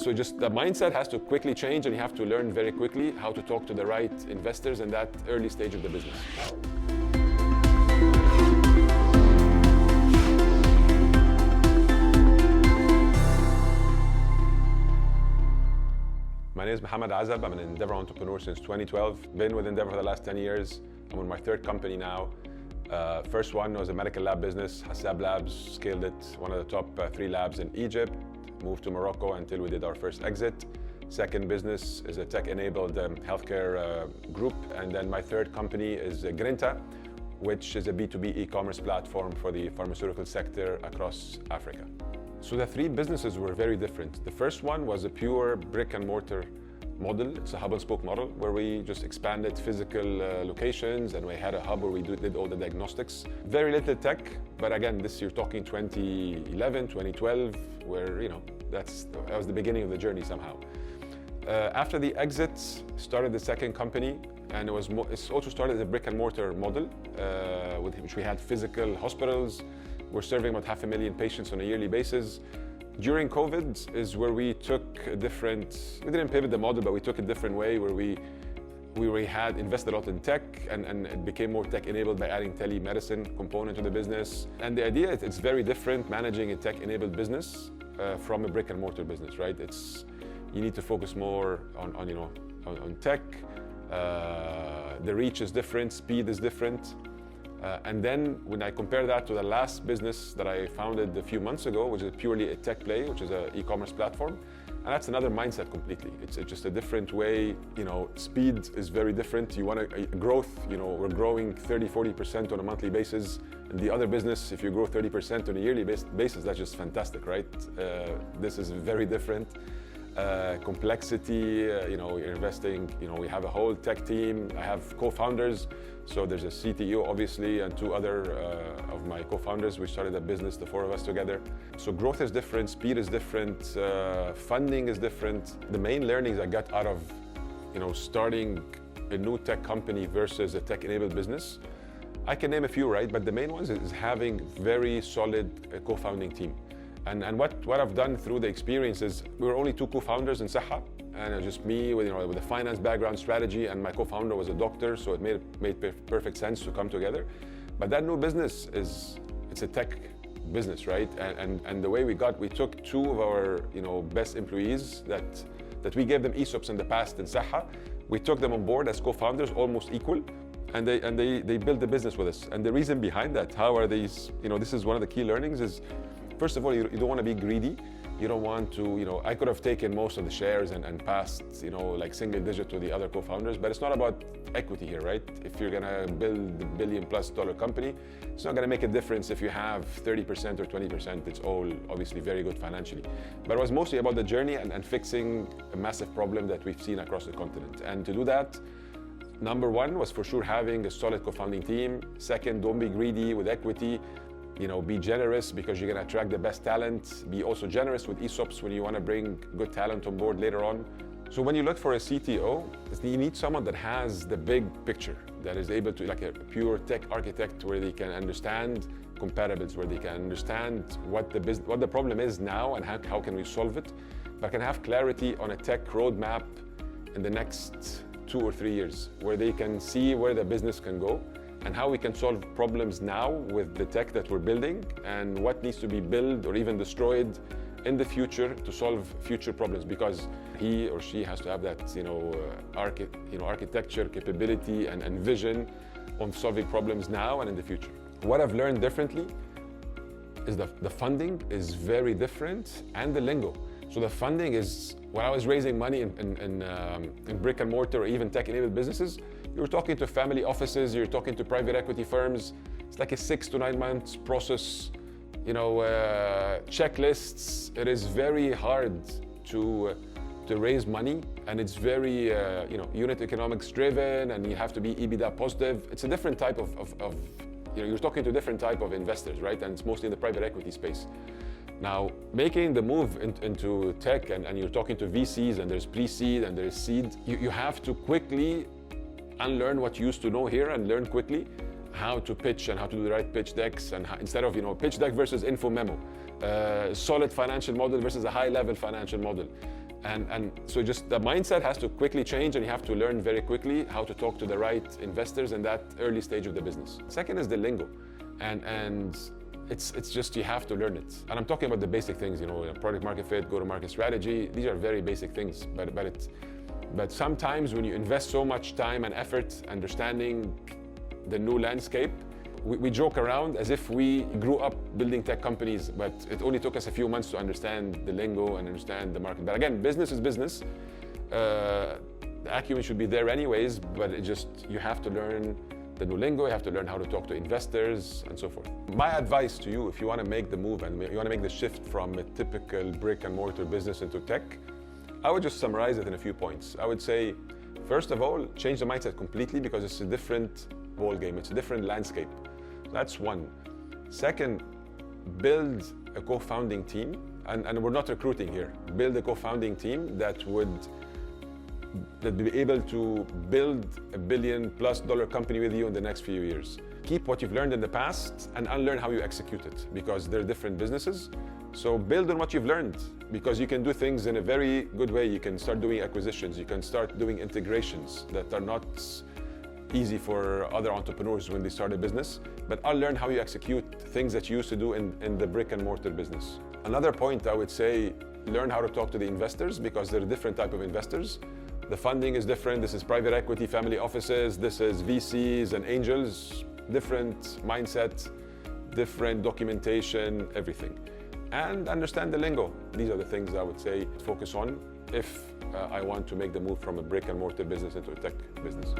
So just the mindset has to quickly change, and you have to learn very quickly how to talk to the right investors in that early stage of the business. My name is Mohammed Azab. I'm an Endeavor entrepreneur since 2012. Been with Endeavor for the last 10 years. I'm on my third company now. First one was a medical lab business, Hassab Labs, scaled it, one of the top 3 labs in Egypt. Moved to Morocco until we did our first exit. Second business is a tech-enabled healthcare group. And then my third company is Grinta, which is a B2B e-commerce platform for the pharmaceutical sector across Africa. So the 3 businesses were very different. The first one was a pure brick and mortar model. It's a hub and spoke model where we just expanded physical locations, and we had a hub where we did all the diagnostics. Very little tech, but again, this you're talking 2011, 2012, where that was the beginning of the journey somehow. After the exit, started the second company, and it's also started as a brick and mortar model, with which we had physical hospitals. We're serving about 500,000 patients on a yearly basis. During COVID is where we took we didn't pivot the model, but we took a different way where we had invested a lot in tech, and it became more tech-enabled by adding telemedicine component to the business. And the idea is it's very different managing a tech-enabled business from a brick and mortar business, right? You need to focus more on tech. The reach is different, speed is different. And then when I compare that to the last business that I founded a few months ago, which is purely a tech play, which is an e-commerce platform, and that's another mindset completely. It's just a different way. Speed is very different. You want growth. We're growing 30-40% on a monthly basis. And the other business, if you grow 30% on a yearly basis, that's just fantastic, right? This is very different. Complexity, you're investing, we have a whole tech team. I have co-founders. So there's a CTO, obviously, and 2 other of my co-founders. We started a business, the 4 of us together. So growth is different, speed is different, funding is different. The main learnings I got out of, starting a new tech company versus a tech-enabled business, I can name a few, right? But the main ones is having very solid co-founding team. And what I've done through the experience is we were only 2 co-founders in Saha, and it was just me with a finance background, strategy, and my co-founder was a doctor, so it made perfect sense to come together. But that new business it's a tech business, right? And the way we took 2 of our best employees that we gave them ESOPs in the past in Saha. We took them on board as co-founders, almost equal. And they built the business with us. And the reason behind that, how are these, this is one of the key learnings is, first of all, you don't want to be greedy. You don't want to, I could have taken most of the shares and passed, like single digit to the other co-founders, but it's not about equity here, right? If you're gonna build a $1 billion+ company, it's not gonna make a difference if you have 30% or 20%. It's all obviously very good financially. But it was mostly about the journey and fixing a massive problem that we've seen across the continent. And to do that, number 1 was for sure having a solid co-founding team. Second, don't be greedy with equity. Be generous because you're going to attract the best talent. Be also generous with ESOPs when you want to bring good talent on board later on. So when you look for a CTO, you need someone that has the big picture, that is able to, like a pure tech architect, where they can understand comparables, where they can understand what the problem is now and how can we solve it, but can have clarity on a tech roadmap in the next 2 or 3 years, where they can see where the business can go and how we can solve problems now with the tech that we're building, and what needs to be built or even destroyed in the future to solve future problems, because he or she has to have that architecture capability and vision on solving problems now and in the future. What I've learned differently is the funding is very different, and the lingo. So the funding is, when I was raising money in brick and mortar or even tech-enabled businesses, you're talking to family offices, you're talking to private equity firms. It's like a 6 to 9 months process, checklists. It is very hard to raise money, and it's very unit economics driven, and you have to be EBITDA positive. It's a different type of you're talking to a different type of investors, right? And it's mostly in the private equity space. Now, making the move into tech, and you're talking to VCs, and there's pre-seed and there's seed, you have to quickly unlearn what you used to know here and learn quickly how to pitch and how to do the right pitch decks, and instead of pitch deck versus info memo, solid financial model versus a high-level financial model. And so just the mindset has to quickly change, and you have to learn very quickly how to talk to the right investors in that early stage of the business. Second is the lingo. And it's just, you have to learn it. And I'm talking about the basic things, product market fit, go-to-market strategy. These are very basic things, but sometimes when you invest so much time and effort understanding the new landscape, we joke around as if we grew up building tech companies, but it only took us a few months to understand the lingo and understand the market. But again, business is business. The acumen should be there anyways, but you have to learn the new lingo, you have to learn how to talk to investors and so forth. My advice to you, if you want to make the move and you want to make the shift from a typical brick and mortar business into tech, I would just summarize it in a few points. I would say, first of all, change the mindset completely, because it's a different ball game, it's a different landscape. That's one. Second, build a co-founding team, and we're not recruiting here. Build a co-founding team that would be able to build $1 billion+ company with you in the next few years. Keep what you've learned in the past and unlearn how you execute it, because they're different businesses. So build on what you've learned, because you can do things in a very good way. You can start doing acquisitions, you can start doing integrations that are not easy for other entrepreneurs when they start a business, but I'll learn how you execute things that you used to do in the brick and mortar business. Another point, I would say, learn how to talk to the investors, because they're a different type of investors. The funding is different. This is private equity, family offices, this is VCs and angels, different mindset, different documentation, everything. And understand the lingo. These are the things I would say focus on if I want to make the move from a brick and mortar business into a tech business.